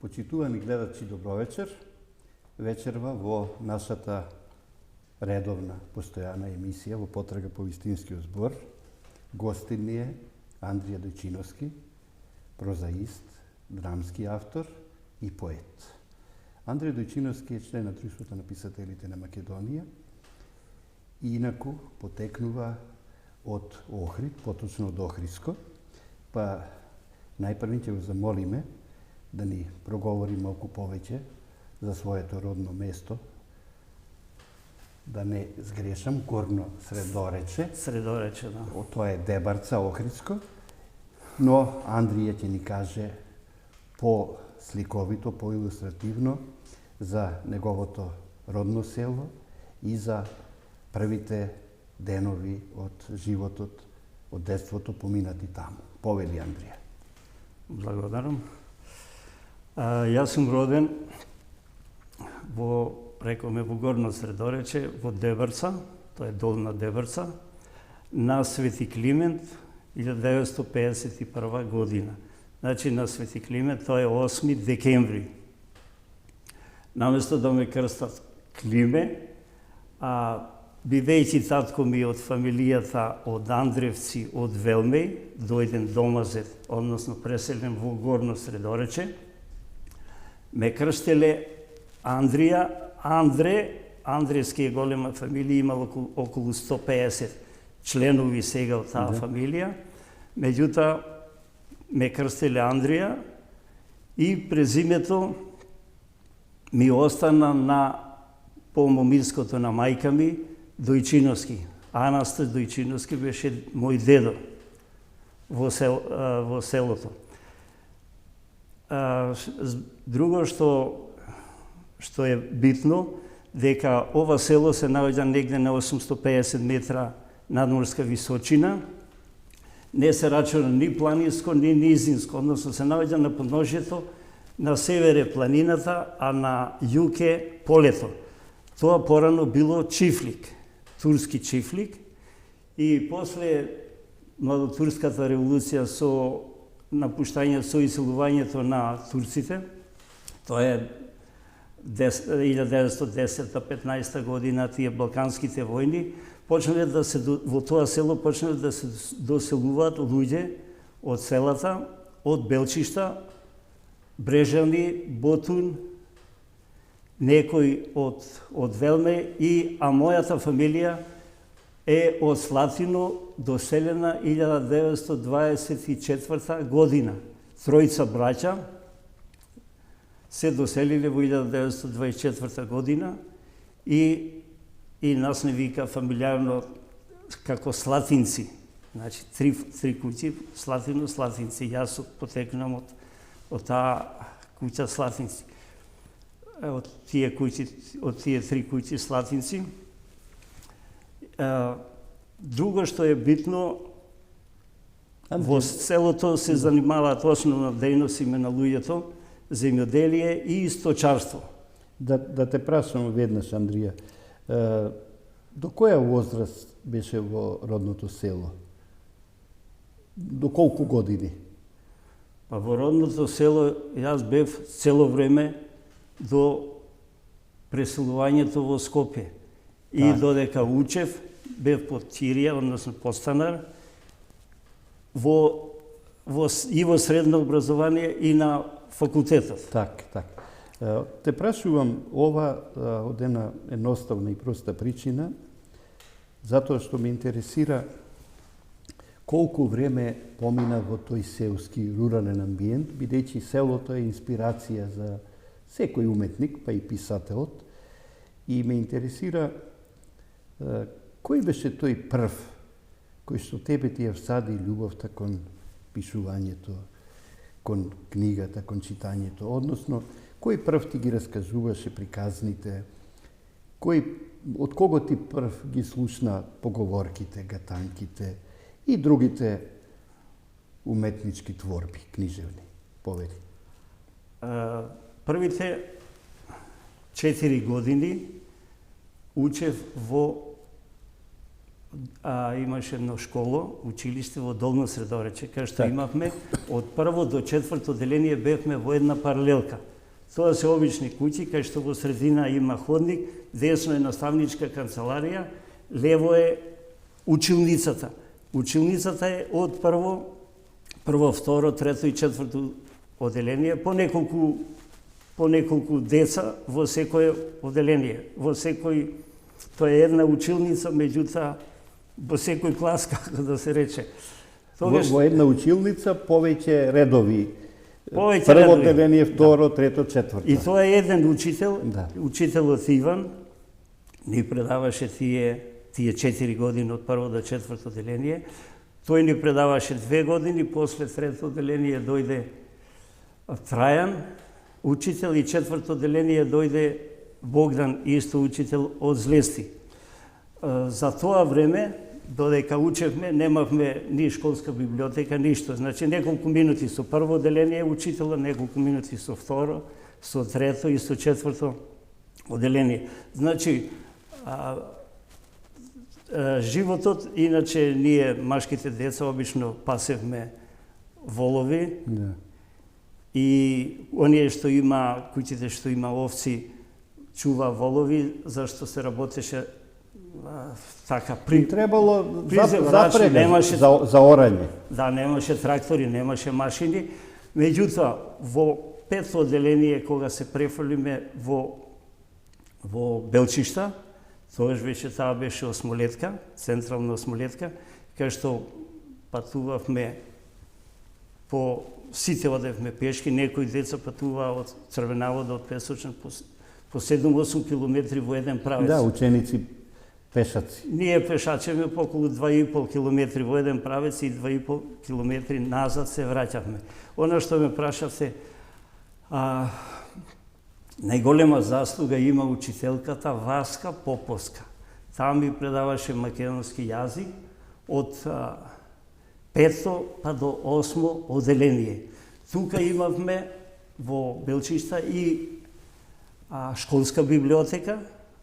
Почитувани гледачи, добро вечер. Вечерва во нашата редовна, постојана емисија во потрага по вистинскиот збор. Гостин ни е Андрија Дојчиновски, прозаист, драмски автор и поет. Андрија Дојчиновски е член на Друштвото на писателите на Македонија и инаку потекнува од Охрид, поточно од Охридско, па најпрви ќе го замолиме да ни проговори малку повеќе за своето родно место, да не сгрешам, Горно Средорече. Средорече, да. Тоа е Дебарца, Охридско, но Андрија ќе ни каже по-сликовито, по-илустративно за неговото родно село и за првите денови од животот, од детството поминати таму. Повели, Андрија. Благодарам. Јас сум роден во, рекоме, во Горно Средорече, во Дебарца, тоа е Долна Дебарца, на Свети Климент, 1951 година. Значи, на Свети Климент, тоа е 8 декември. Наместо да ме крстат Климе, бидејќи татко ми од фамилијата од Андревци, од Велмеј, дојден домазет, односно преселен во Горно Средорече, ме крстеле Андрија, Андревски е голема фамилија, има околу 150 членови сега од таа фамилија, меѓутоа ме крстеле Андрија и презимето ми остана на по моминското на мајка ми, Дојчиновски. Анастас Дојчиновски беше мој дедо во селото. Друго што е битно, дека ова село се наоѓа негде на 850 метра надморска височина, не се рачуна ни планинско, ни низинско, односно се наоѓа на подножјето, на север е планината, а на југ е полето. Тоа порано било чифлик, турски чифлик, и после младотурската револуција со напуштањето, со иселувањето на турците, тоа е 1910-15 година, тие балканските војни, почнале да се во тоа село почнале да се доселуваат луѓе од селата, од Белчишта, Брежани, Ботун, некој од Велме а мојата фамилија е од Слатино, доселена 1924 година. Тројца браќа се доселиле во 1924 година и нас не вика фамилиарно како Слатинци. Значи, три куќи, Слатино, Слатинци. Јас потекнам од таа куќа Слатинци. Од тие три куќи Слатинци. Друго што е битно, во селото се занимаваат основна дејност име на луѓето, земјоделие и сточарство. Да те прашам веднаш, Андрија, до која возраст беше во родното село? До колку години? Па во родното село јас бев цело време до преселувањето во Скопје. И додека учев, бев под Тирија, односно подстанар, и во средно образование и на факултетот. Така. Те прашувам ова од една едноставна и проста причина, затоа што ме интересира колку време помина во тој селски рурален амбиент, бидејќи селото е инспирација за секој уметник, па и писателот, и ме интересира кој беше тој прв кој што тебе ти ја всади љубовта кон пишувањето, кон книгата, кон читањето, односно кој прв ти ги раскажуваше приказните, од кого ти прв ги слушна поговорките, гатанките и другите уметнички творби, книжевни, повели? Првите 4 години учев имаше едно школо, училиште во Долно Средорече, кај што имавме од прво до четврто деление бевме во една паралелка. Тоа се обични куќи, кај што во средина има ходник, десно е наставничка канцеларија, лево е училницата. Училницата е од прво, второ, трето и четврто оделение, по неколку деца во секое оделение. Тоа е една училница, меѓутоа во секој клас, како да се рече. Во една училница повеќе редови. Прво оделение, второ, трето, четврто. И тоа е еден учител, учителот Иван, ни предаваше тие 4 години од прво до четврто оделение. Тој ни предаваше 2 години, после трето оделение дојде Трајан, учител, и четврто оделение дојде Богдан, исто учител од Злести. За тоа време, додека учевме, немавме ни школска библиотека, ништо. Значи, неколку минути со прво оделение учителя, неколку минути со второ, со трето и со четврто оделение. Значи, животот, иначе ние, машките деца, обично пасевме волови, и оние што има, куќите што има овци, чува волови, зашто се работеше така требало запрегаш за орање. Да, немаше трактори, немаше машини. Меѓутоа, во пето оделение, кога се префрлиме во Белчишта, тогаш веќе таа беше осмолетка, централна осмолетка, кај што патувавме сите одевме пешки, некои деца патуваа од Црвена Вода, од Песочен по 7-8 километри во еден правец. Да, ученици пешаци. Ние пешачеме по околу 2,5 километри во еден правец и 2,5 километри назад се враќавме. Она што ме прашавте, најголема заслуга има учителката Васка Поповска. Таа ми предаваше македонски јазик од 5 па до 8 оделение. Тука имавме во Белчишта и школска библиотека,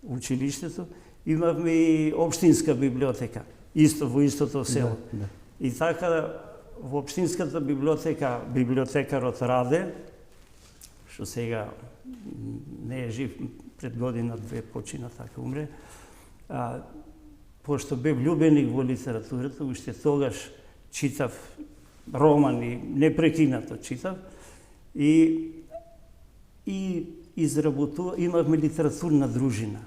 училиштето, имавме и општинска библиотека, исто во истото село. Да. И така во општинската библиотека библиотекарот Раде, што сега не е жив, пред година-две почина, така умре, пошто бе влюбеник во литературата, уште тогаш читав романи, непрекинато читав, и изработува, имавме литературна дружина.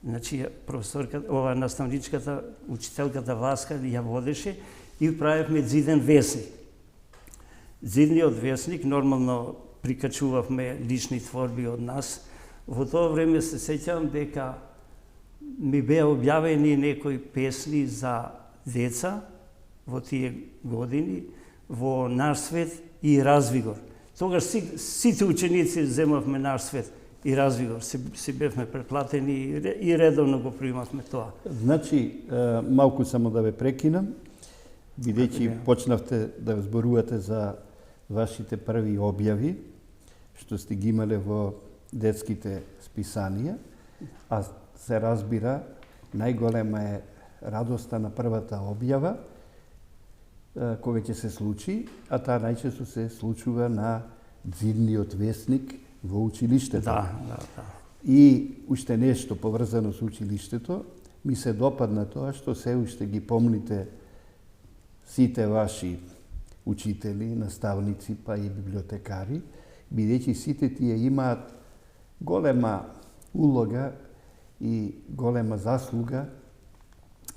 Значи, професорката, наставничката, учителката Васка ја водеше и правевме зиден весник. Зидниот весник, нормално прикачувавме лични творби од нас. Во тоа време се сеќавам дека ми беа објавени некои песни за деца во тие години, во Наш свет и Развигор. Тогаш сите ученици земавме Наш свет и Развигор. Си бевме преплатени и редовно го примавме тоа. Значи, малку само да ве прекинам, бидејќи почнавте да зборувате за вашите први објави, што сте ги имале во детските списанија, а се разбира, најголема е радоста на првата објава, кога ќе се случи, а таа најчесто се случува на зидниот весник во училиштето. Да. И уште нешто поврзано со училиштето, ми се допадна тоа што се уште ги помните сите ваши учители, наставници, па и библиотекари, бидејќи сите тие имаат голема улога и голема заслуга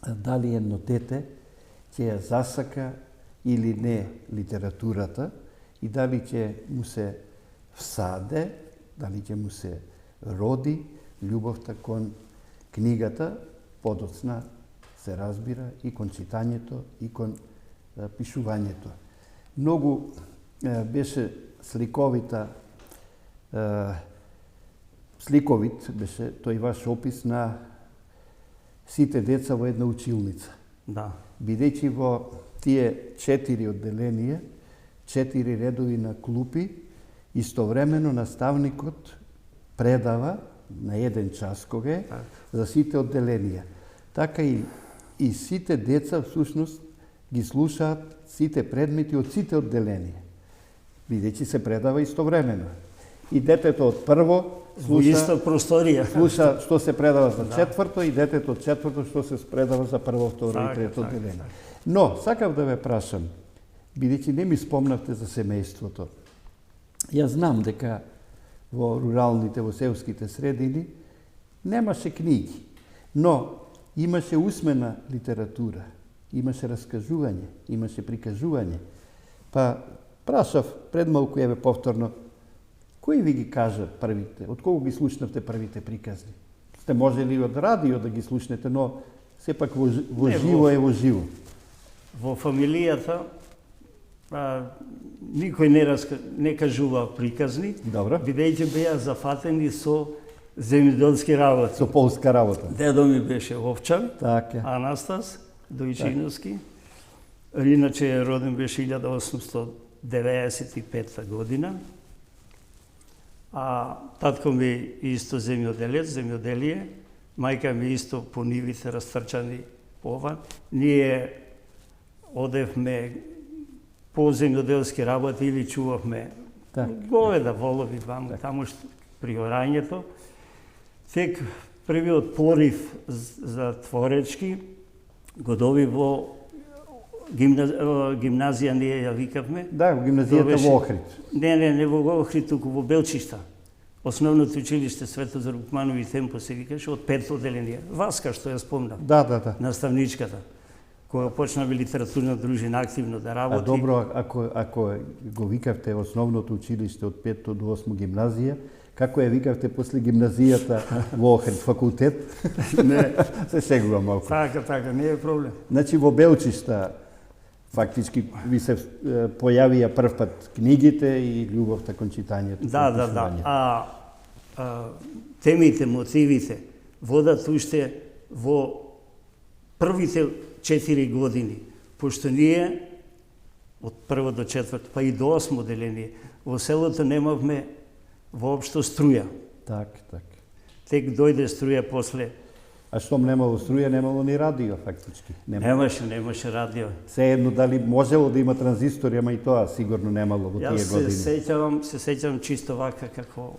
дали едно дете ќе ја засака или не литературата и дали ќе му се всаде, дали ќе му се роди љубовта кон книгата, подоцна се разбира и кон читањето и кон пишувањето. Многу беше сликовит беше тој ваш опис на сите деца во една училница. Да. Бидејќи во тие 4 одделенија, 4 редови на клупи, истовремено наставникот предава на еден час кога е за сите одделенија. Така и сите деца всушност ги слушаат сите предмети од сите одделенија, бидејќи се предава истовремено. и детето од прво Во иста просторија. слуша што се предава за четврто и детето од четврто што се предава за прво, второ и трето одделение. Но, сакав да ве прашам, бидејќи не ми спомнавте за семејството. Јас знам дека во руралните, во селските средини немаше книги, но имаше усмена литература, имаше раскажување, имаше прикажување. Па прашав пред малку еве повторно, кој ви ги кажа првите? Од кого ги слушнавте првите приказни? Сте можели од радио да ги слушнете, но сепак во живо е во живо. Во фамилијата никој не кажува приказни, Добро. бидејќи беа зафатени со земјоделски работи. Со полска работа. Дедо ми беше овчар, Така. Анастас Дојчиновски. Иначе роден беше 1895 година. А татко ми исто земјоделие, мајка ми исто по нивите растрчани ова. Ние одевме по земјоделски работи или чувавме говеда, волови, таму при орањето. Тек првиот порив за творечки го доби во гимназија, ние ја викавме. Да, во гимназијата во Охрид. Не во Охрид, туку во Белчишта. Основното училиште Светозар Вукманови и Темпо се викаше, од 5 одделение. Васка, што ја спомнав. Да. Наставничката. Кога почнава литературна дружина активно да работи. А добро, ако го викавте основното училиште од 5 до 8 гимназија, како ја викавте после гимназијата во Охрид, факултет? Не. Се сегувам малку. Така, не е проблем. Значи во Белчишта фактички ви се појавија прв пат книгите и љубовта кон читањето. Да. Темите, мотивите водат уште во првите 4 години, пошто ние од прво до четврто, па и до 8 одделение, во селото немавме воопшто струја. Так. Тек дојде струја после. А штом немало струја, немало ни радио, фактички. Немаше радио. Се едно дали можело да има транзистори, ама и тоа сигурно немало во тие години. Јас се сеќавам чисто вака како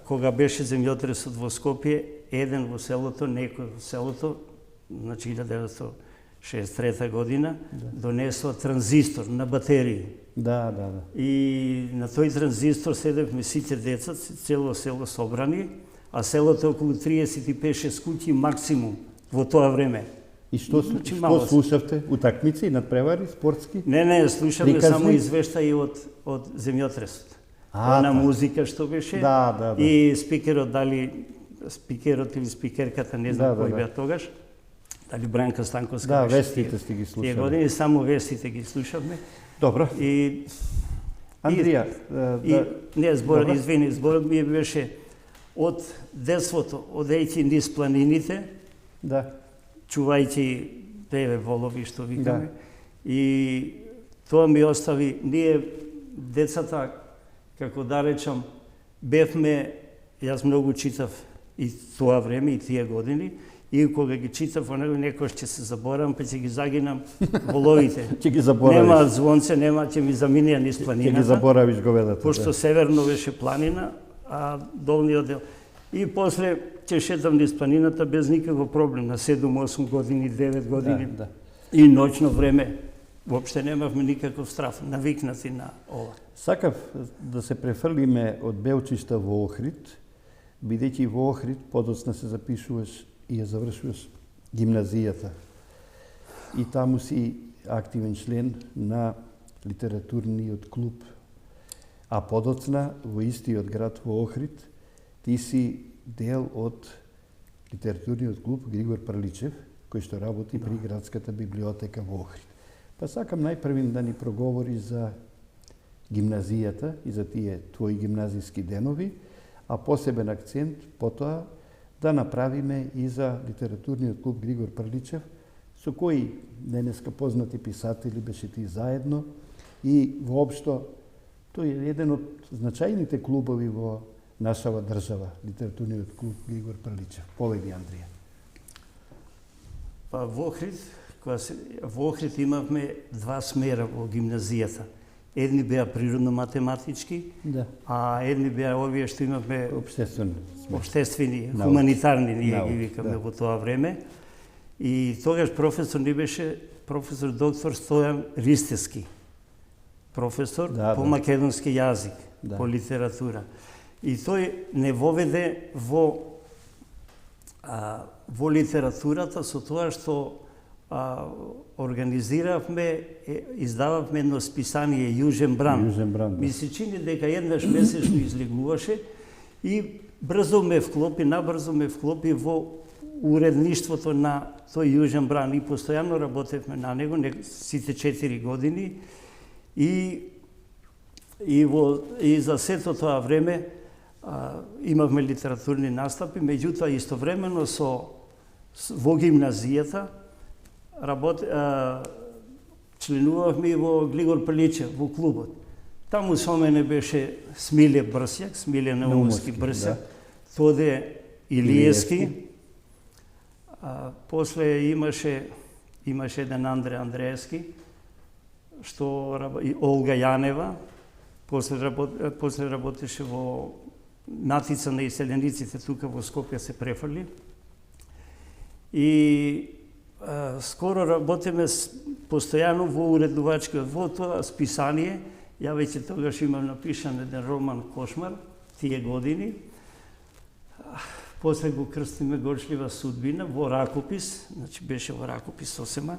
кога беше земјотресот во Скопје, еден во селото, некој во селото, значи 1963 година, донесува транзистор на батерии. Да. И на тој транзистор седевме сите деца, цело село собрани, а селото е околу 35-6 куќи максимум во тоа време. И што слушавте? Утакмици, надпревари, спортски? Не, слушавме само извештаи од земјотресот. Она музика што беше. Да. И спикерот или спикерката, не знам кој беа тогаш, дали Бранка Станковска. Да, вестите сте ги слушали. Тие години само вестите ги слушавме. Добро. И Андрија, зборот ми беше од детството, одејќи низ планините, чувајќи теве волови што викаме. И тоа ми остави, ние децата, како да речам, бевме, јас многу читав и тоа време, и тие години, и кога ги читав, некојаш ќе се заборам, па ќе ги загинам воловите. Ќе ги заборавиш. Нема звонце, ќе ми заминеа низ планината. Ќе ги заборавиш говедата. Пошто северно беше планина, а долниот дел. И после ќе шетам низ планината без никаков проблем, на 7-8 години, 9 години. И ноќно време, воопште немавме никаков страф, навикнати на ова. Сакав да се префрлиме од Белчишта во Охрид, бидејќи во Охрид подоцна се запишуваш и ја завршуваш гимназијата. И таму си активен член на литературниот клуб. А подоцна во истиот град во Охрид ти си дел од литературниот клуб Григор Прличев, кој што работи при градската библиотека во Охрид. Па сакам најпрвин да ни проговори за гимназијата и за тие твои гимназиски денови, а посебен акцент потоа да направиме и за литературниот клуб Григор Прличев, со кои денеска познати писатели беше ти заедно и воопшто тој е еден од значајните клубови во нашава држава, литературниот клуб Григор Прличев. Поведи, Андрија. Па во Охрид имавме 2 смера во гимназијата. Едни беа природно-математички, Да. а едни беа овие што имавме обштествени, хуманитарни, ние ги викаме во тоа време. И тогаш професор ни беше професор доктор Стојан Ристевски, професор по македонски јазик, по литература. И тој не воведе во литературата со тоа што организиравме, издававме едно списание Јужен бран. Ми се чини дека еднаш месечно излегуваше и набрзо ме вклопи во уредништвото на тој Јужен бран и постојано работевме на него сите 4 години и за сето тоа време имавме литературни настапи, меѓутоа истовремено во гимназијата членувавме и во Глигор Пеличев, во клубот. Таму со мене беше Смиле Брсјак, Смиле Наумски Брсјак, Тоде Илиевски. После имаше еден Андре Андреевски, и Олга Јанева, после работеше во Натица на иселениците тука во Скопје се префрли. И скоро работиме постојано во уредувачкиот, во тоа списание. Ја веќе тогаш имам напишан еден роман Кошмар, тие години. После го крстиме Горчлива судбина во ракопис, значи беше во ракопис сосема,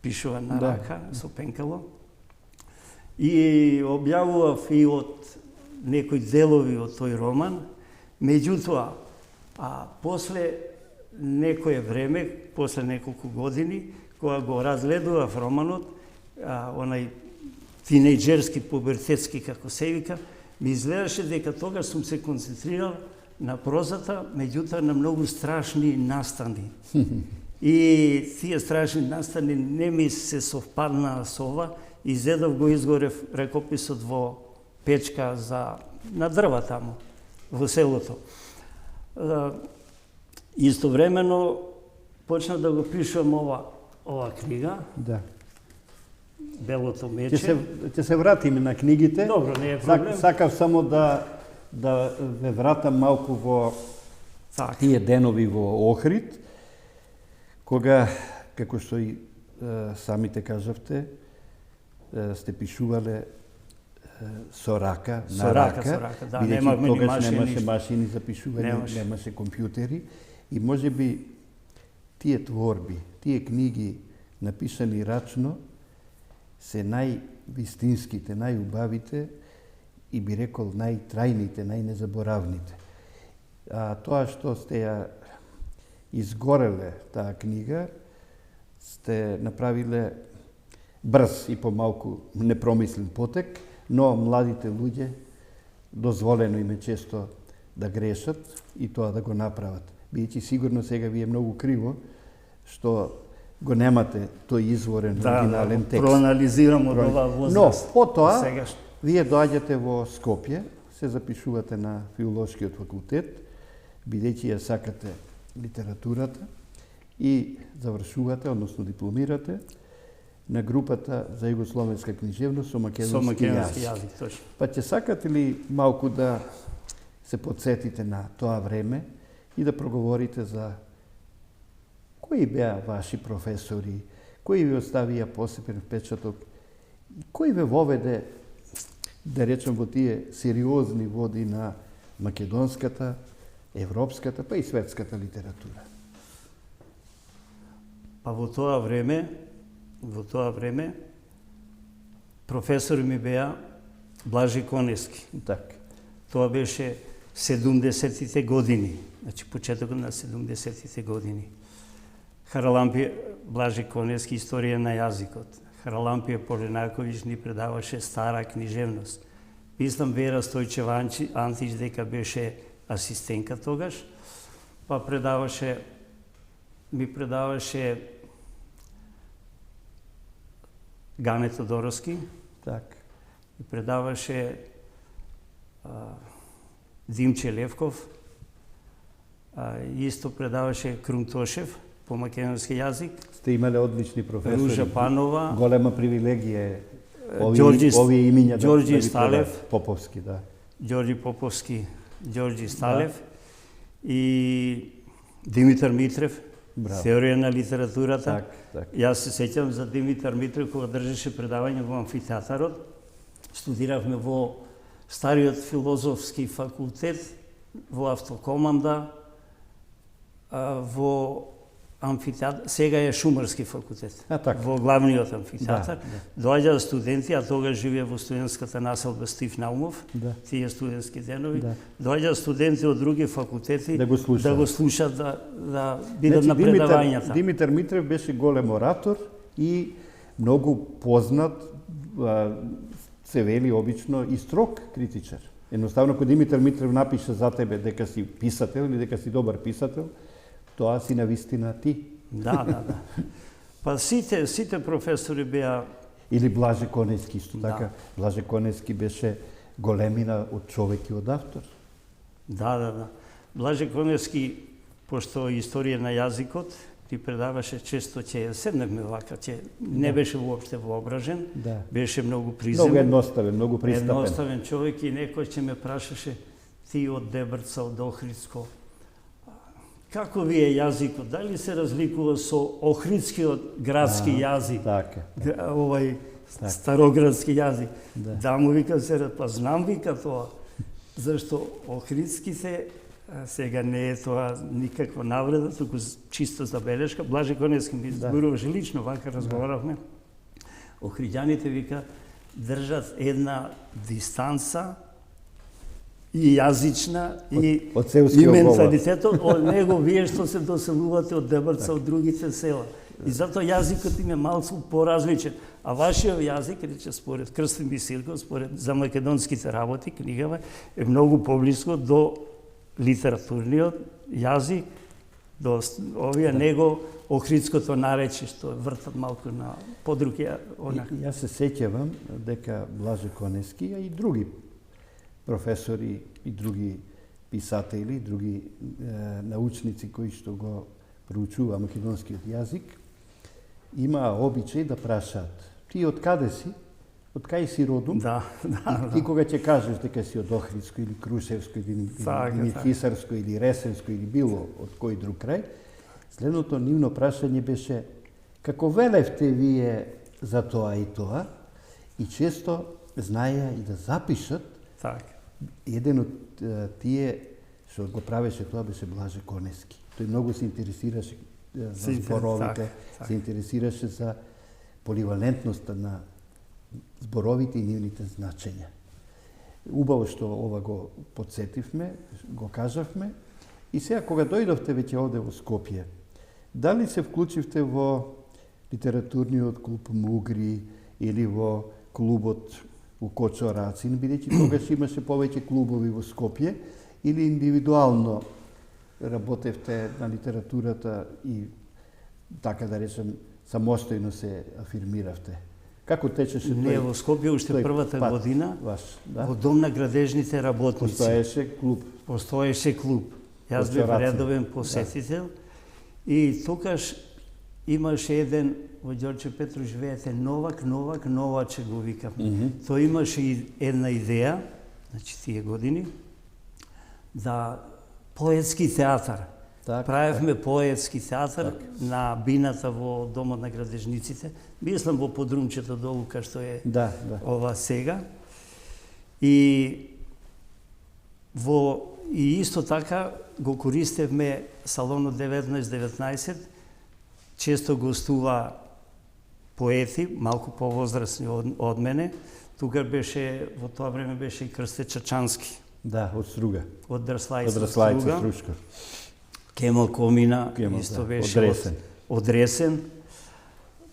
пишува на рака, со пенкало. И објавував и од некои делови од тој роман, меѓутоа, после некое време, после неколку години, кога го разгледував романот, онај тинејџерски, пубертетски, како се вика, ми изгледаше дека тогаш сум се концентрирал на прозата, меѓутоа на многу страшни настани. И тие страшни настани не ми се совпаднаа со ова, изедов го изгорев ракописот во печка на дрва таму, во селото. Истовремено почнав да го пишувам ова книга. Да. Белото мече. Ќе се вратиме на книгите. Добро, не е проблем. Сакав само да ве вратам малку во тие денови во Охрид, кога, како што и самите кажавте, сте пишувале со рака, на рака, да, немаше машини за пишување, немаше компјутери и можеби тие творби, тие книги напишани рачно се највистинските, најубавите и би рекол најтрајните, најнезаборавните. А тоа што сте ја изгореле таа книга, сте направиле брз и помалку непромислен потек, но младите луѓе дозволено им е често да грешат и тоа да го направат. Бидејќи сигурно сега ви е многу криво што го немате тој изворен оригинален текст. Да, проанализирам од ова возраст. Но, потоа, вие доаѓате во Скопје, се запишувате на филолошкиот факултет, бидејќи ја сакате литературата и завршувате, односно дипломирате на групата за југословенска книжевност со македонски јазик. Точно. Па ќе сакате ли малку да се подсетите на тоа време и да проговорите за кои беа ваши професори, кои ви оставија посебен впечаток, кои ве воведе, да речем, во тие сериозни води на македонската, европската, па и светската литература? Па во тоа време професори ми беа Блажи Конески. Так. Тоа беше 70-тите години, значи почетокот на 70-тите години. Харалампија Блажи Конески, историја на јазикот. Харалампија Полинаковиќ ни предаваше стара книжевност. Мислам Вера Стојчева Антич дека беше асистентка тогаш, па ми предаваше Гане Тодоровски, Так. ми предаваше Димче Левков, исто предаваше Крум Тошев по македонски јазик. Сте имале одлични професори. Ружа Панова. Голема привилегија е Овие имиња Ѓорѓи ги Сталев, Поповски, да. Ѓорѓи Поповски, Ѓорѓи Сталев и Димитар Митрев, Браво. теорија на литературата. Так. Јас се сеќам за Димитар Митрев кога држеше предавање во амфитеатарот. Студиравме во стариот филозофски факултет, во автокоманда, во амфитеатар, сега е Шумарски факултет, во главниот амфитеатар. Доаѓаа студенти, а тогаш живее во студентската населба Стив Наумов, тие студентски денови. Доаѓаа студенти од други факултети да го слушат, да бидат на предавањата. Димитар Митрев беше голем оратор и многу познат, се вели обично, и строг критичар. Едноставно, кога Димитар Митрев напише за тебе дека си писател или дека си добар писател, тоа си навистина ти. Да. Па сите професори беа... Или Блаже Конески, исто така. Блаже Конески беше големина од човек и од автор. Да. Блаже Конески, пошто историја на јазикот, ти предаваше често, ќе седнахме вака, не беше воопште воображен, беше многу приземен. Многу едноставен, многу пристапен. Едноставен човек и некој ќе ме прашаше, ти од Дебрца, од Охридско, како ви е јазикот? Дали се разликува со охридскиот градски јазик? Така. Овај староградски јазик. Да му вика се, па знам вика тоа. Зашто охридските, сега не е тоа никаква навреда, туку чисто забелешка. Блаже Конески ми зборуваше лично, вака разговаравме. Охриѓаните вика држат една дистанца и јазична, и менталитетот од него, вие што се доселувате од Дебрца, од другите села. И затоа јазикот им е малку поразличен. А вашиот јазик, рече, според Крстин Бисилков, според за македонските работи, книгава, е многу поблиско до литературниот јазик, до овие него охридското нарече, што вртат малку на подругија. Јас се сеќавам дека Блаже Конески, а и други професори и други писатели, други научници кои што го проучува македонскиот јазик, има обичај да прашаат: ти од каде си? Од кај си родом? И кога ќе кажеш дека си од Охридско или Крушевско или Хисарско или Ресенско или било од кој друг крај, следното нивно прашање беше: како велевте вие за тоа и тоа? И често знаеа и да запишат. Еден од тие што го правеше тоа беше Блаже Конески. Тој многу се интересираше за зборовите, се интересираше за поливалентноста на зборовите и нивните значења. Убаво што ова го подсетивме, го кажавме. И сега кога дојдовте веќе овде во Скопје, дали се вклучивте во литературниот клуб Мугри или во клубот у Кочо Рацин, бидејќи тогаш имаше повеќе клубови во Скопје, или индивидуално работевте на литературата и, така да речем, самостојно се афирмиравте? Како течеше тој? Не, во Скопје уште првата година, во Дом на градежните работници. Постоеше клуб. Јас бев редовен посетител и тогаш имаше еден, во Ѓорче Петров живеете, Новаче го викам. Тој имаше и една идеја, значи тие години, да поетски театар. Правевме поетски театар на бината во Домот на градежниците. Мислам во подрумчето долу кај што е ова сега. И исто така го користевме салонот 1919, често гостува поети, малку повозрасни од мене. Тука беше, во тоа време беше и Крсте Чачански. Од Струга. Од Дрслајца Струга. Кемал Комина, исто беше од Ресен.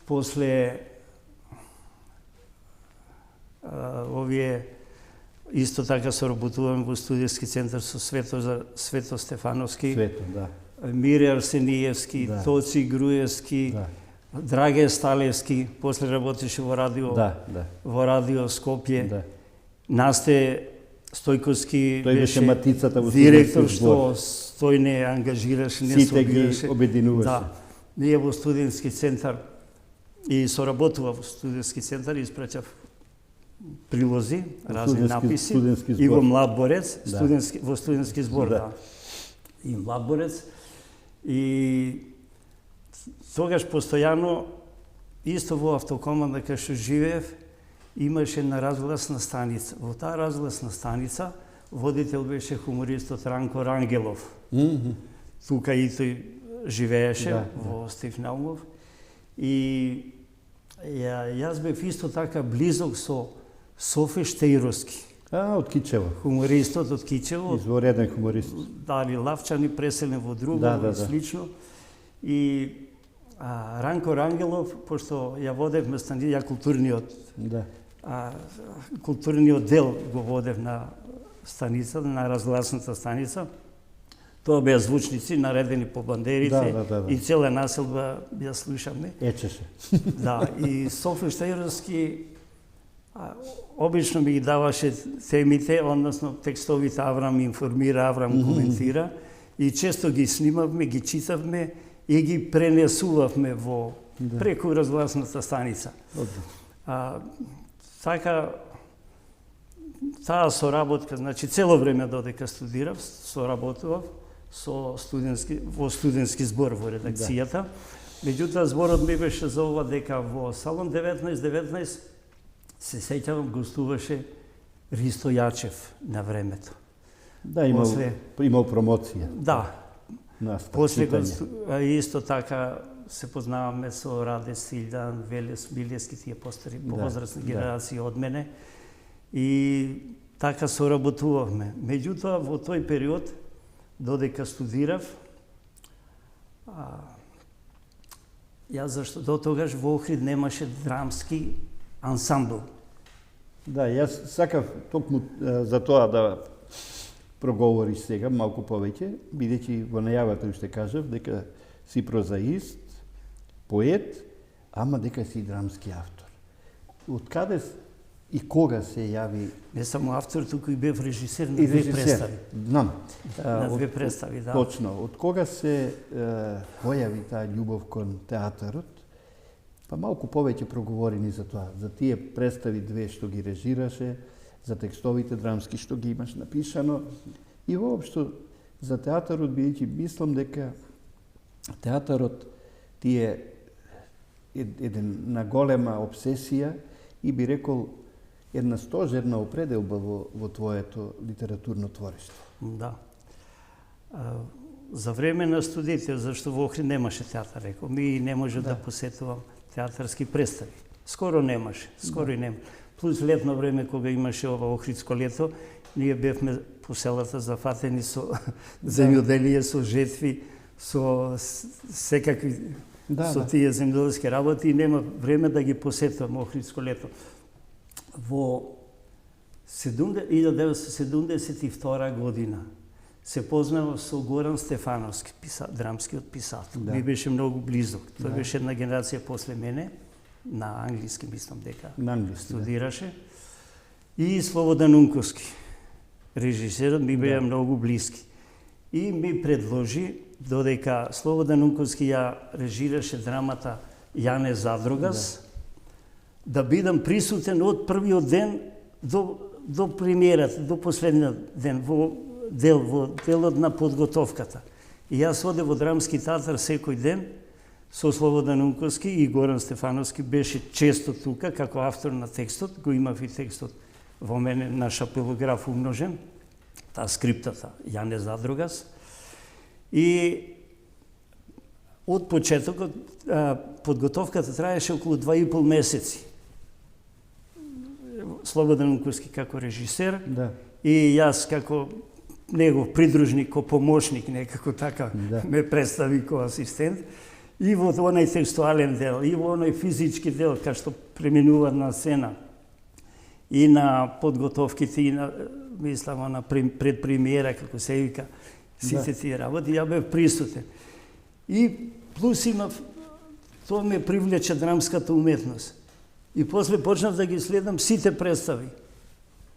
После овие исто така соработуваме во студиски центар со Свето Стефановски, Мире Арсениевски, Тоци Груевски, Драге Сталевски, после работеше во радио, во радио Скопје. Насте Стојковски беше директор, што тој не ангажираше, не се обидеше. Сите ги обединуваше. Ние во студентски центар и соработува во студентски центар, испраќав прилози, разни написи, студентски збор. и во Млад борец, Да. во студентски збор, Да. да. И Млад борец. И тогаш постојано, исто во автокоманда кај што живеев, имаше една разгласна станица. Во таа разгласна станица водител беше хумористот Ранко Рангелов. Тука и тој живееше, Да, во Стив Наумов. И јас бев исто така близок со Софе Штејровски, Од Кичево. хумористот од Кичево, Извореден хуморист. дали Лавчани, преселен во друго Да. и слично. И Ранко Рангелов, пошто ја водевме ја Да. културниот дел го водев на станицата, на разгласната станица. Тоа беа звучници наредени по бандерите Да. и цела населба ја слушаме. Ечеше. Да, и Софи Штејровски обично ми ги даваше темите, односно текстовите, Аврам информира, Аврам коментира, и често ги снимавме, ги читавме и ги пренесувавме во преку разгласната станица. Така, таа соработка, значи цело време додека студирав, соработував во студентски збор во редакцијата. Меѓутоа зборот ми беше за ова дека во Салон 19 се сеќавам гостуваше Ристо Јачев на времето. Да, имал промоција. Да. На После читање. исто така се познаваме со Раде Стилјан, Велес Билески, тие постари, повозрастни генерации од мене. И така соработувавме. Меѓутоа, во тој период, додека студирав, јас зашто до тогаш во Охрид немаше драмски ансамбл. Да, јас сакав токму за тоа да проговориш сега малку повеќе, бидејќи во најавата уште кажав дека си прозаист, поет, ама дека си драмски автор. Од каде и кога се јави? Не само автор, туку и бев режисер на две представи. Знам. На две представи, да. Точно. Од кога се појави таа љубов кон театарот? Па малку повеќе проговори ни за тоа, за тие представи две што ги режираше, за текстовите драмски што ги имаш напишано и воопшто за театарот, бидејќи мислам дека театарот ти е една голема обсесија и би рекол една стожерна определба во твоето литературно творештво. Да. За време на студиите, зашто во Охрид немаше театар, рекол, ми не може да посетувам театарски представи. Скоро немаше, скоро и нема. Плюс летно време, кога имаше ова Охридско лето, ние бевме по селата зафатени со земјоделие, со жетви, со секакви со тие земјоделски работи и нема време да ги посетувам Охридско лето. Во 1972 година се познав со Горан Стефановски, драмскиот писател. Ми беше многу близок. Тој беше една генерација после мене, на англиски мислам дека студираше. И Слободан Унковски, режисерот, ми беа многу блиски. И ми предложи, додека Слободан Унковски ја режираше драмата Јане Задрогас, да бидам присутен од првиот ден до премиерата, до последниот ден, во делот на подготовката. И јас одев во драмски театар секој ден со Слободан Унковски и Горан Стефановски беше често тука, како автор на текстот, го имав и текстот во мене на шапелограф умножен, таа скриптата Јане Задрогас. И од почетокот подготовката траеше околу 2,5 месеци. Слободан Унковски како режисер и јас како негов придружник, ко помошник, некако така ме представи ко асистент. И во оној текстуален дел, и во оној физички дел, кај што преминува на сцена, и на подготовките, и на, мислам, на предпремиера, како се вика, сите тие работи, ја бев присутен. И плюс имав, тоа ме привлече драмската уметност. И после почнав да ги следам сите представи.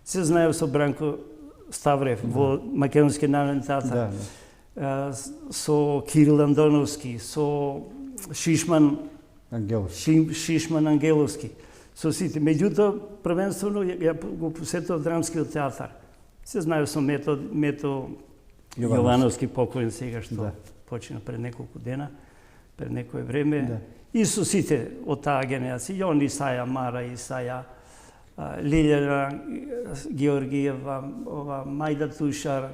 Се знаев со Бранко Ставрев во Македонски народен театар, со Кирил Андоновски, со Шишман Ангеловски, со сите. Меѓутоа, првенствено ја го посетував драмскиот театар. Се знае со Мето Јовановски покоен сега што почина пред неколку дена, пред некое време. Да. И со сите од таа генерација, Јон Исаја, Мара Исаја, Лилјана Георгиева, Мајда Тушар,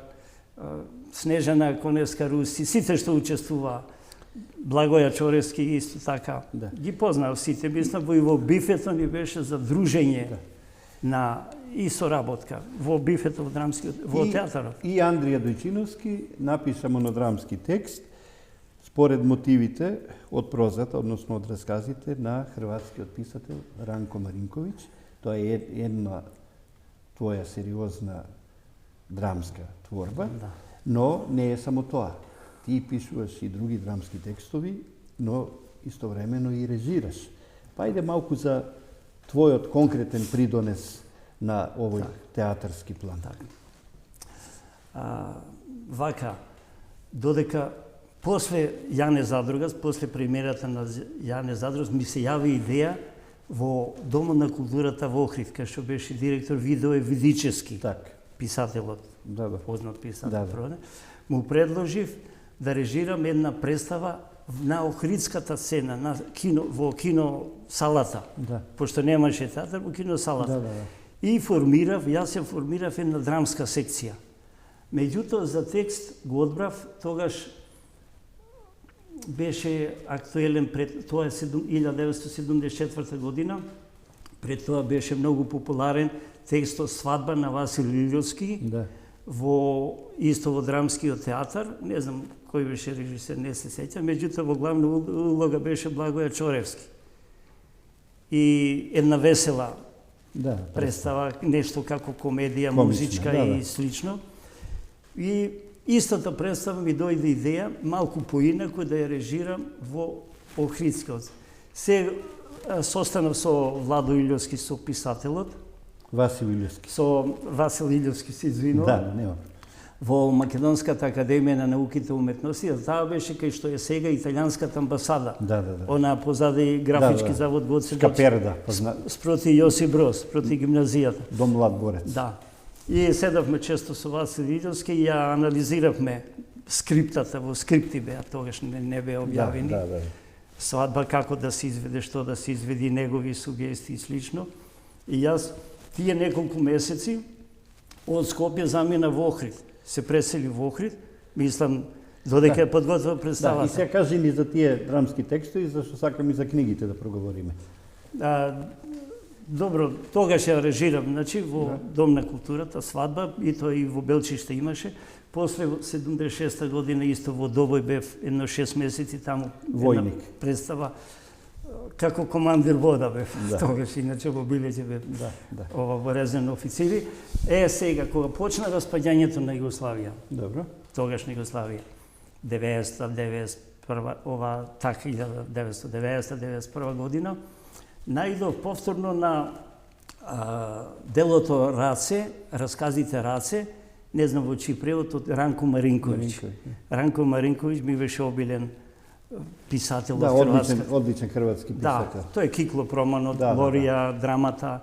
Снежана Коневска-Руси, сите што учествуваа. Благоја Чоревски исто така. Да. Ги познав сите, мислам, во бифето ни беше за дружење на и соработка во бифето во драмскиот, во театарот. И Андрија Дојчиновски напиша монодрамски текст според мотивите од прозата, односно од расказите на хрватскиот писател Ранко Маринковиќ. Тоа е една твоја сериозна драмска творба, но не е само тоа. Ти пишуваш и други драмски текстови, но истовремено и режираш. Па иде малку за твојот конкретен придонес на овој театарски план. Вака, додека после Јане Задрогас, после премиерата на Јане Задрогас, ми се јави идеја во Домот на културата во Охрид, кај што беше директор Видое Видичевски, писателот, познат писател, му предложив да режирам една представа на Охридската сцена, во кино салата, пошто немаше театар, во кино салата. И јас ја формирав една драмска секција. Меѓутоа, за текст го одбрав, тогаш беше актуелен пред тоа 1974 година. Пред тоа беше многу популарен текстот Свадба на Васил Илјовски во исто во драмскиот театар. Не знам кој беше режисер, не се сеќам, меѓутоа во главна улога беше Благоја Чоревски. И една весела представа, нешто како комедија, музичка и слично. И истата представа ми дојде идеја, малку поинаку да ја режирам во Охридскиот. Се состанав со Владо Илјовски, со писателот. Васил Илјовски. Со Васил Илјовски, се извинувам. Во Македонската академија на науките и уметности, таа беше кај што е сега италијанската амбасада. Она позади графички завод Гоце Шкаперда. Спроти Јосип Броз, спроти гимназијата. Дом Млад Борец. Да. И седавме често со Васил Илјовски и ја анализиравме скриптата, во скрипти беа, тогаш не беа објавени. Свадба, како да се изведе, што да се изведи, негови сугестии и слично. И јас тие неколку месеци од Скопје замина во Охрид. Се пресели во Охрид, мислам, додека ја подготвила представата. И се кажи ни за тие драмски текстови, зашто сакам и за книгите да проговориме. Добро, тогаш ја режирам, значи, во Дом на културата, Свадба, и тоа и во Белчиште имаше. После 76 година исто во Добој бев едно 6 месеци таму. Војник. Представа, како командир вода бев, тогаш, иначе во Билеќе бев, во резервни официри. Сега, кога почна распаѓањето на Југославија, тогаш на Југославија, 1990-1991 година, најдов повторно на делото Раце, расказите Раце, не знам во чиј превод, од Ранко Маринковиќ. Ранко Маринковиќ ми беше обилен писател од Хрватска. Одличен хрватски писател. Да, тој е Кикло Проманот, Лорија, драмата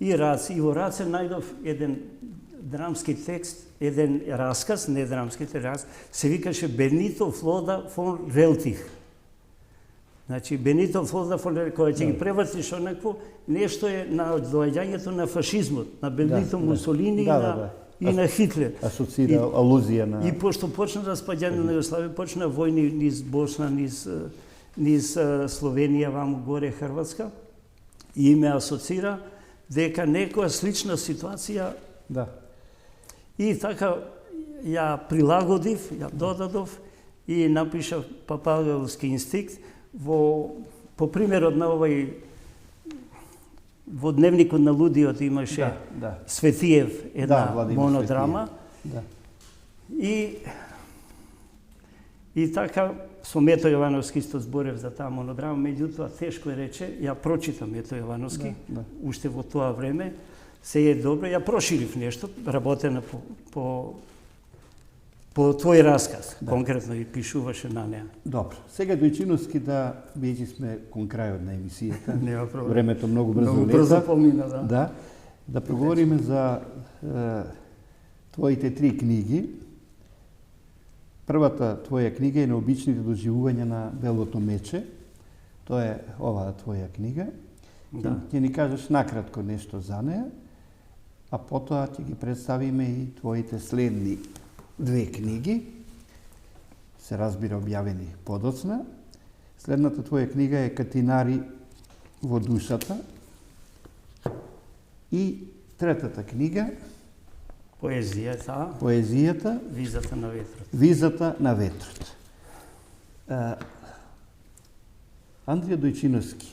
и Раце. И во Раце најдов еден драмски текст, еден расказ, не драмските расказ, се викаше Бенито Флода фон Релтих. Значи, Бенито Флода фон Релтих, која ќе ги превртиш онакво, нешто е на доаѓањето на фашизмот, на Бенито Мусолини и на Хитлер. Асоцира, алузија на... И пошто почна распаѓање на Југославија, почна војни низ Босна, низ Словенија, ваму горе Хрватска, и ме асоцира дека некоја слична ситуација. И така ја прилагодив, ја додадов и напишав Папагалски инстинкт по примерот на овој во дневникот на лудиот имаше Светиев една монодрама. И така со Мето Јовановски исто зборев за таа монодрама, меѓутоа тешко е рече, ја прочитам Мето Јовановски уште во тоа време. Се е добро, ја проширив нешто, работена по по твој расказ, конкретно и пишуваше на неа. Добро. Сега дојчиновски да веќе сме кон крајот на емисијата. Нема проблем. Времето многу брзо Многу лета. брзо помина, да. Да. Да проговориме за твоите 3 книги. Првата твоја книга е Необичните доживувања на белото мече. Тоа е оваа твоја книга. Да. Ќе ни кажеш накратко нешто за неа, а потоа ќе ги представиме и твоите следни 2 книги, се разбира објавени подоцна. Следната твоја книга е Катинари во душата и третата книга Поезијата, Визата на ветрот. Визата на ветрот. Андрија Дојчиновски,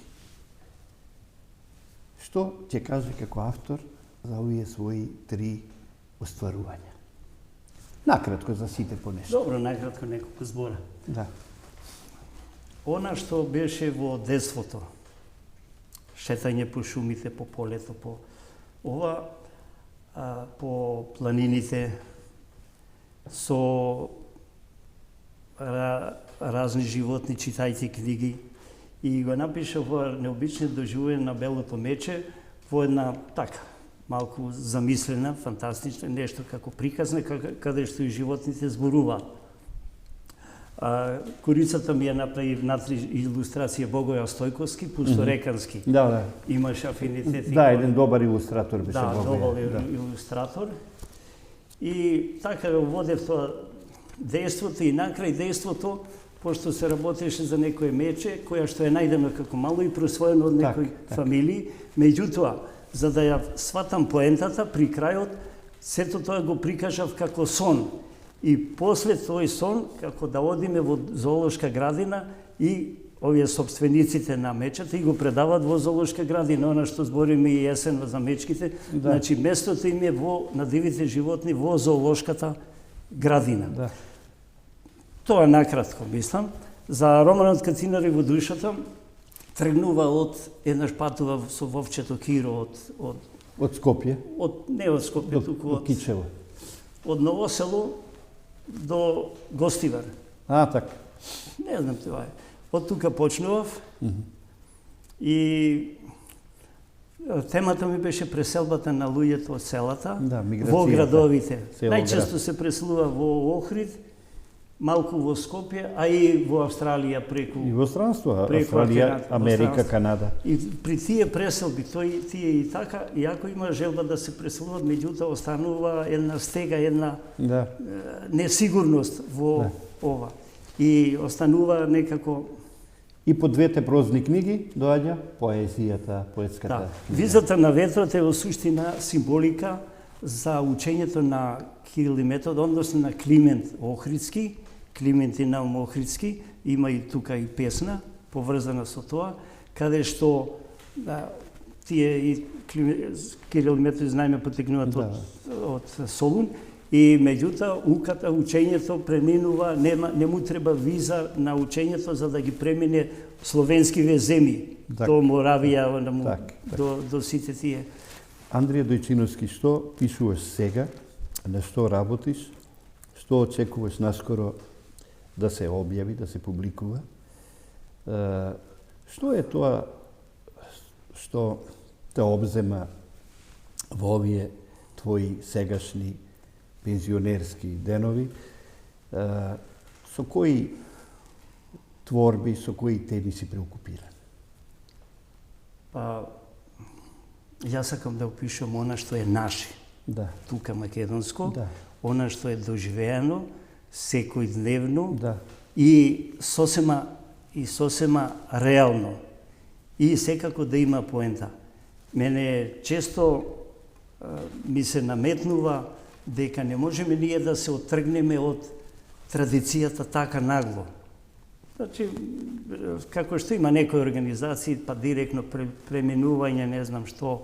што ќе каже како автор за овие своји 3 остварувања? Накратко за сите по нешто. Добро, накратко неколку збора. Да. Она што беше во детството, шетање по шумите, по полето, по ова, по планините, со разни животни, читајќи книги, и го напишав во Необични доживувања на белото мече во една така малку замислена, фантастична, нешто како приказна, каде што и животните зборуваат. Корицата ми ја направи внатри илустрација Богоја Стојковски, пусторекански. Да. Имаш афинитет. Да, еден добар илустратор беше Богоја. Да, добар Да. илустратор. И така го водев тоа дејството и накрај дејството, пошто се работеше за некое мече, која што е најдено како мало и просвоено од некои фамилии, меѓутоа, за да ја сватам поентата при крајот, сето тоа го прикажав како сон. И после тој сон, како да одиме во зоолошка градина и овие собствениците на мечата и го предават во зоолошка градина, она што збориме и есен за мечките, значи местото им е на дивите животни во зоолошката градина. Да. Тоа накратко мислам. За романот Катинари во душата тргнува еднаш патува со вовчето Киро од Скопје? Не од Скопје, туку од Кичево. Од Новосело до Гостивар. Така. Не знам тоа е. Од тука почнував и темата ми беше преселбата на луѓето од селата во градовите. Најчесто се преселува во Охрид, малку во Скопје, а и во Австралија преку... И во странство, Австралија, Америка, Канада. И при тие преселби, тие и така, иако има желба да се преселуват, меѓутоа останува една стега, една несигурност во ова. И останува некако... И по 2 прозни книги доаѓа поезијата, поетската. Визата на ветрот е во суштина символика за учењето на Кирил и Метод, односно на Климент Охридски, Климент и Наум Охридски, има и тука и песна поврзана со тоа, каде што тие и Кирил и Метод знаеме потекнуваат од Солун, и меѓутоа учењето преминува, не му треба виза на учењето за да ги премине словенскиве земји, до Моравија, до сите тие. Андрија Дојчиновски, што пишуваш сега, на што работиш, што очекуваш наскоро да се објави, да се публикува? Што е тоа што те обзема во овие твои сегашни пензионерски денови? Со кои творби, со кои теми си преокупиран? Јас сакам да опишам она што е наше, тука македонско, она што е доживеано, секојдневно и сосема реално. И секако да има поента. Мене често ми се наметнува дека не можеме ние да се оттргнеме од традицијата така нагло. Значи, како што има некои организации, па директно преминување, не знам што,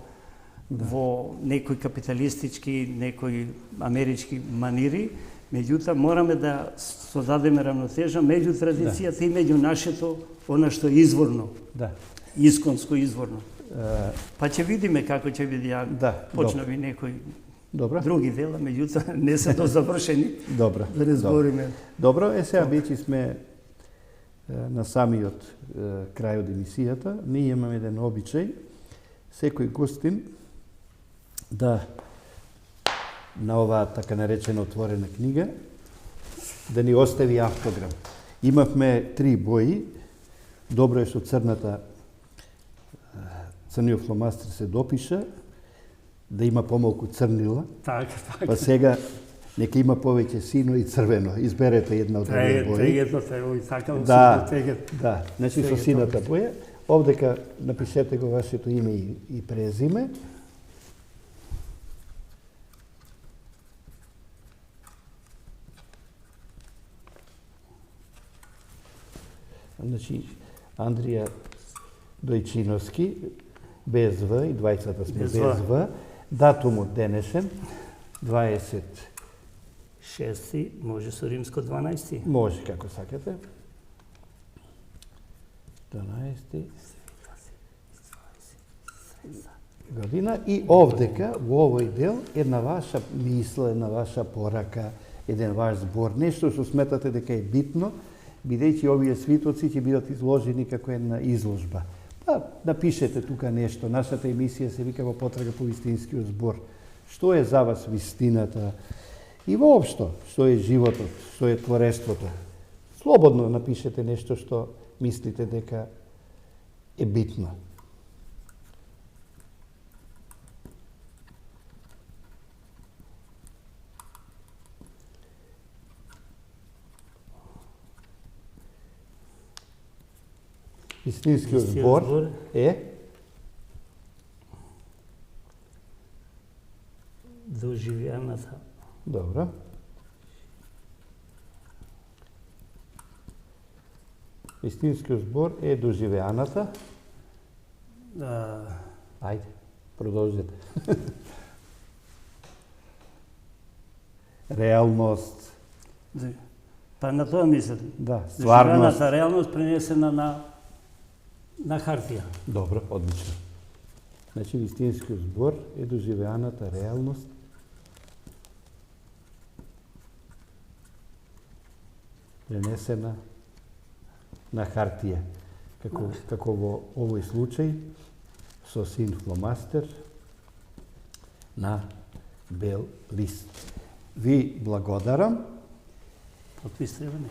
во некои капиталистички, некои амерички манири, меѓутоа мораме да созадеме равнотежа меѓу традицијата и меѓу нашето, она што е изворно, исконско изворно. Па ќе видиме како ќе биде, почнави некој Добро. други дела, меѓутоа не се дозавршени. Добро. Да не збориме. Добро, сега вече сме на самиот крај од емисијата. Ние имаме еден обичај, секој гостин да на оваа така наречена отворена книга да ни остави автограф. Имавме 3 бои. Добро е што црниот фломастер се допиша, да има помалку црнила. Така. Па сега нека има повеќе сино и црвено. Изберете една од овие бои. Тегето, сакам Да, тегет. да. Значи со сината боја. Овдека напишете го вашето име и презиме. Значи, Андрија Дојчиновски, без В, и двајцата сме без В. Датумот денешен, 6, може со римско 12. Може, како сакате. 12 година. И овдека, во овој дел, една ваша мисла, една ваша порака, еден ваш збор, нешто што сметате дека е битно, бидејќи овие свитоци ќе бидат изложени како една изложба. Па, напишете тука нешто. Нашата емисија се вика Во потрага по вистинскиот збор. Што е за вас вистината? И воопшто, што е животот, што е творештвото. Слободно напишете нешто што мислите дека е битно. Вистинскиот збор е доживеаната. Добро. Вистинскиот збор е доживеаната. Ајде, продолжете. Реалност. Па на тоа мислам. Да, стварност. Доживеаната реалност пренесена на хартија. Добро, одлично. Значи, вистинскиот збор е доживеаната реалност пренесена на хартија. Како во овој случај со син фломастер на бел лист. Ви благодарам. Подпис треба не?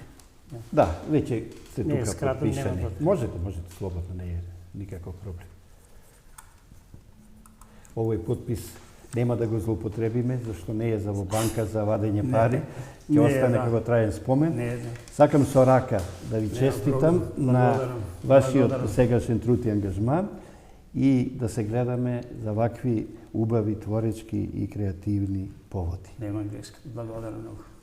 Да, веќе сте Не, тука скратно, нема подпишани. потреба. Можете слободно, не е никаков проблем. Овој подпис нема да го злоупотребиме, зашто не е за во банка за вадење пари. Ќе остане како траен спомен. Не. Сакам со рака да ви честитам на Благодарам. вашиот сегашен труд и ангажман и да се гледаме за вакви убави, творечки и креативни поводи. Нема грешка. Благодарам многу.